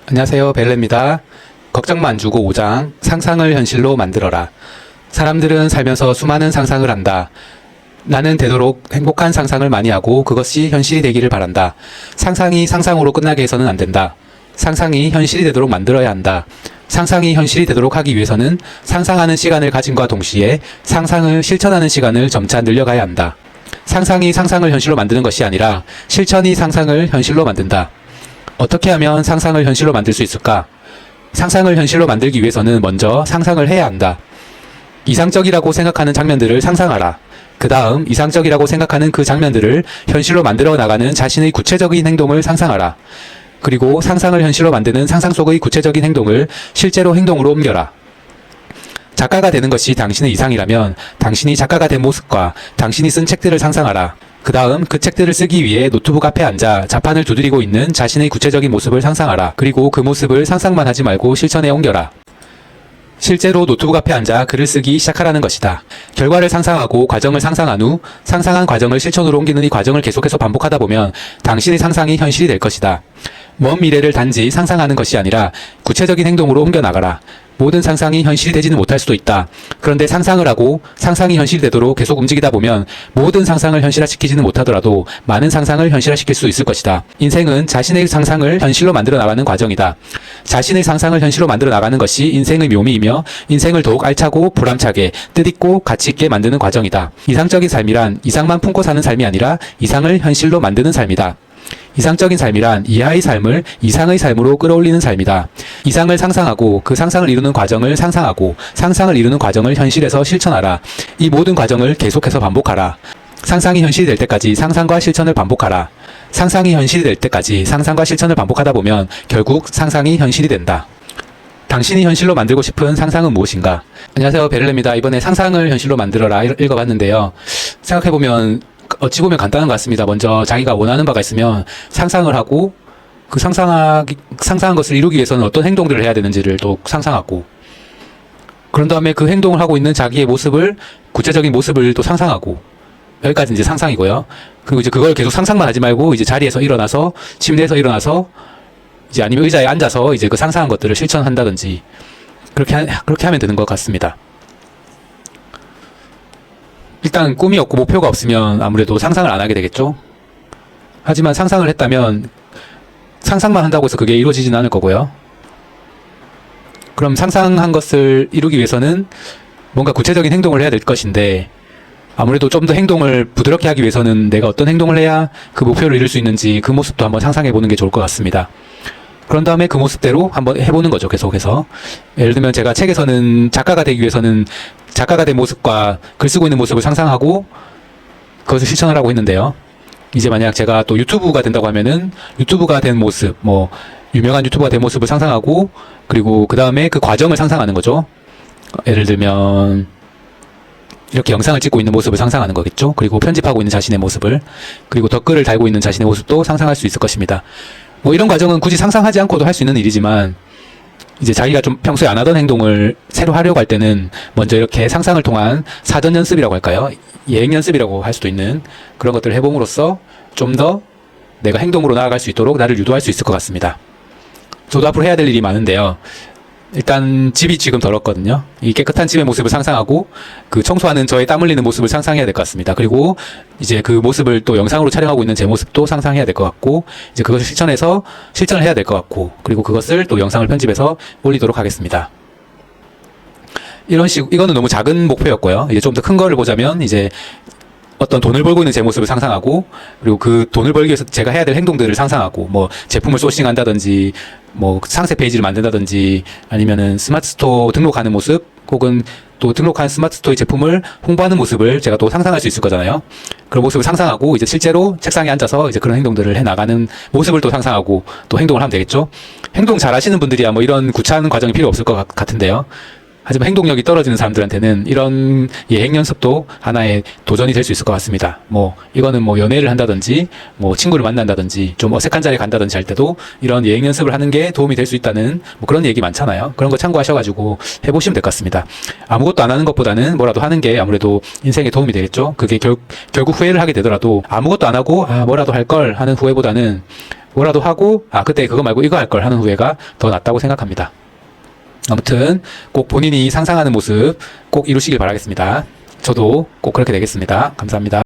안녕하세요, 벨레입니다. 걱정만 안 주고 5장 상상을 현실로 만들어라. 사람들은 살면서 수많은 상상을 한다. 나는 되도록 행복한 상상을 많이 하고 그것이 현실이 되기를 바란다. 상상이 상상으로 끝나게 해서는 안 된다. 상상이 현실이 되도록 만들어야 한다. 상상이 현실이 되도록 하기 위해서는 상상하는 시간을 가짐과 동시에 상상을 실천하는 시간을 점차 늘려가야 한다. 상상이 상상을 현실로 만드는 것이 아니라 실천이 상상을 현실로 만든다. 어떻게 하면 상상을 현실로 만들 수 있을까? 상상을 현실로 만들기 위해서는 먼저 상상을 해야 한다. 이상적이라고 생각하는 장면들을 상상하라. 그 다음 이상적이라고 생각하는 그 장면들을 현실로 만들어 나가는 자신의 구체적인 행동을 상상하라. 그리고 상상을 현실로 만드는 상상 속의 구체적인 행동을 실제로 행동으로 옮겨라. 작가가 되는 것이 당신의 이상이라면 당신이 작가가 된 모습과 당신이 쓴 책들을 상상하라. 그 다음 그 책들을 쓰기 위해 노트북 앞에 앉아 자판을 두드리고 있는 자신의 구체적인 모습을 상상하라. 그리고 그 모습을 상상만 하지 말고 실천에 옮겨라. 실제로 노트북 앞에 앉아 글을 쓰기 시작하라는 것이다. 결과를 상상하고 과정을 상상한 후 상상한 과정을 실천으로 옮기는 이 과정을 계속해서 반복하다 보면 당신의 상상이 현실이 될 것이다. 먼 미래를 단지 상상하는 것이 아니라 구체적인 행동으로 옮겨나가라. 모든 상상이 현실이 되지는 못할 수도 있다. 그런데 상상을 하고 상상이 현실이 되도록 계속 움직이다 보면 모든 상상을 현실화시키지는 못하더라도 많은 상상을 현실화시킬 수 있을 것이다. 인생은 자신의 상상을 현실로 만들어 나가는 과정이다. 자신의 상상을 현실로 만들어 나가는 것이 인생의 묘미이며 인생을 더욱 알차고 보람차게 뜻있고 가치있게 만드는 과정이다. 이상적인 삶이란 이상만 품고 사는 삶이 아니라 이상을 현실로 만드는 삶이다. 이상적인 삶이란 이하의 삶을 이상의 삶으로 끌어올리는 삶이다. 이상을 상상하고 그 상상을 이루는 과정을 상상하고 상상을 이루는 과정을 현실에서 실천하라. 이 모든 과정을 계속해서 반복하라. 상상이 현실이 될 때까지 상상과 실천을 반복하라. 상상이 현실이 될 때까지 상상과 실천을 반복하다 보면 결국 상상이 현실이 된다. 당신이 현실로 만들고 싶은 상상은 무엇인가? 안녕하세요, 베를레입니다. 이번에 상상을 현실로 만들어라 읽어봤는데요. 생각해보면 어찌 보면 간단한 것 같습니다. 먼저 자기가 원하는 바가 있으면 상상을 하고 그 상상한 것을 이루기 위해서는 어떤 행동들을 해야 되는지를 또 상상하고 그런 다음에 그 행동을 하고 있는 자기의 모습을 구체적인 모습을 또 상상하고 여기까지 이제 상상이고요. 그리고 이제 그걸 계속 상상만 하지 말고 이제 자리에서 일어나서 침대에서 일어나서 이제 아니면 의자에 앉아서 이제 그 상상한 것들을 실천한다든지 그렇게 하면 되는 것 같습니다. 일단 꿈이 없고 목표가 없으면 아무래도 상상을 안 하게 되겠죠. 하지만 상상을 했다면 상상만 한다고 해서 그게 이루어지지는 않을 거고요. 그럼 상상한 것을 이루기 위해서는 뭔가 구체적인 행동을 해야 될 것인데 아무래도 좀 더 행동을 부드럽게 하기 위해서는 내가 어떤 행동을 해야 그 목표를 이룰 수 있는지 그 모습도 한번 상상해 보는 게 좋을 것 같습니다. 그런 다음에 그 모습대로 한번 해보는 거죠. 계속해서. 예를 들면 제가 책에서는 작가가 되기 위해서는 작가가 된 모습과 글 쓰고 있는 모습을 상상하고 그것을 실천하라고 했는데요. 이제 만약 제가 또 유튜브가 된다고 하면은 유튜브가 된 모습, 뭐 유명한 유튜버가 된 모습을 상상하고 그리고 그 다음에 그 과정을 상상하는 거죠. 예를 들면 이렇게 영상을 찍고 있는 모습을 상상하는 거겠죠. 그리고 편집하고 있는 자신의 모습을 그리고 댓글을 달고 있는 자신의 모습도 상상할 수 있을 것입니다. 뭐 이런 과정은 굳이 상상하지 않고도 할 수 있는 일이지만 이제 자기가 좀 평소에 안 하던 행동을 새로 하려고 할 때는 먼저 이렇게 상상을 통한 사전 연습이라고 할까요? 예행 연습이라고 할 수도 있는 그런 것들을 해봄으로써 좀 더 내가 행동으로 나아갈 수 있도록 나를 유도할 수 있을 것 같습니다. 저도 앞으로 해야 될 일이 많은데요. 일단 집이 지금 더럽거든요. 이 깨끗한 집의 모습을 상상하고 그 청소하는 저의 땀 흘리는 모습을 상상해야 될 것 같습니다. 그리고 이제 그 모습을 또 영상으로 촬영하고 있는 제 모습도 상상해야 될 것 같고 이제 그것을 실천을 해야 될 것 같고 그리고 그것을 또 영상을 편집해서 올리도록 하겠습니다. 이거는 너무 작은 목표였고요. 이제 좀 더 큰 거를 보자면 이제 어떤 돈을 벌고 있는 제 모습을 상상하고 그리고 그 돈을 벌기 위해서 제가 해야 될 행동들을 상상하고 뭐 제품을 소싱한다든지 뭐 상세 페이지를 만든다든지 아니면은 스마트 스토어 등록하는 모습 혹은 또 등록한 스마트 스토어의 제품을 홍보하는 모습을 제가 또 상상할 수 있을 거잖아요. 그런 모습을 상상하고 이제 실제로 책상에 앉아서 이제 그런 행동들을 해 나가는 모습을 또 상상하고 또 행동을 하면 되겠죠. 행동 잘 하시는 분들이야 뭐 이런 구차한 과정이 필요 없을 것 같은데요. 하지만 행동력이 떨어지는 사람들한테는 이런 예행 연습도 하나의 도전이 될 수 있을 것 같습니다. 뭐 이거는 뭐 연애를 한다든지 뭐 친구를 만난다든지 좀 어색한 자리에 간다든지 할 때도 이런 예행 연습을 하는 게 도움이 될 수 있다는 뭐 그런 얘기 많잖아요. 그런 거 참고하셔가지고 해보시면 될 것 같습니다. 아무것도 안 하는 것보다는 뭐라도 하는 게 아무래도 인생에 도움이 되겠죠. 그게 결국 후회를 하게 되더라도 아무것도 안 하고 뭐라도 할 걸 하는 후회보다는 뭐라도 하고 그때 그거 말고 이거 할 걸 하는 후회가 더 낫다고 생각합니다. 아무튼 꼭 본인이 상상하는 모습 꼭 이루시길 바라겠습니다. 저도 꼭 그렇게 되겠습니다. 감사합니다.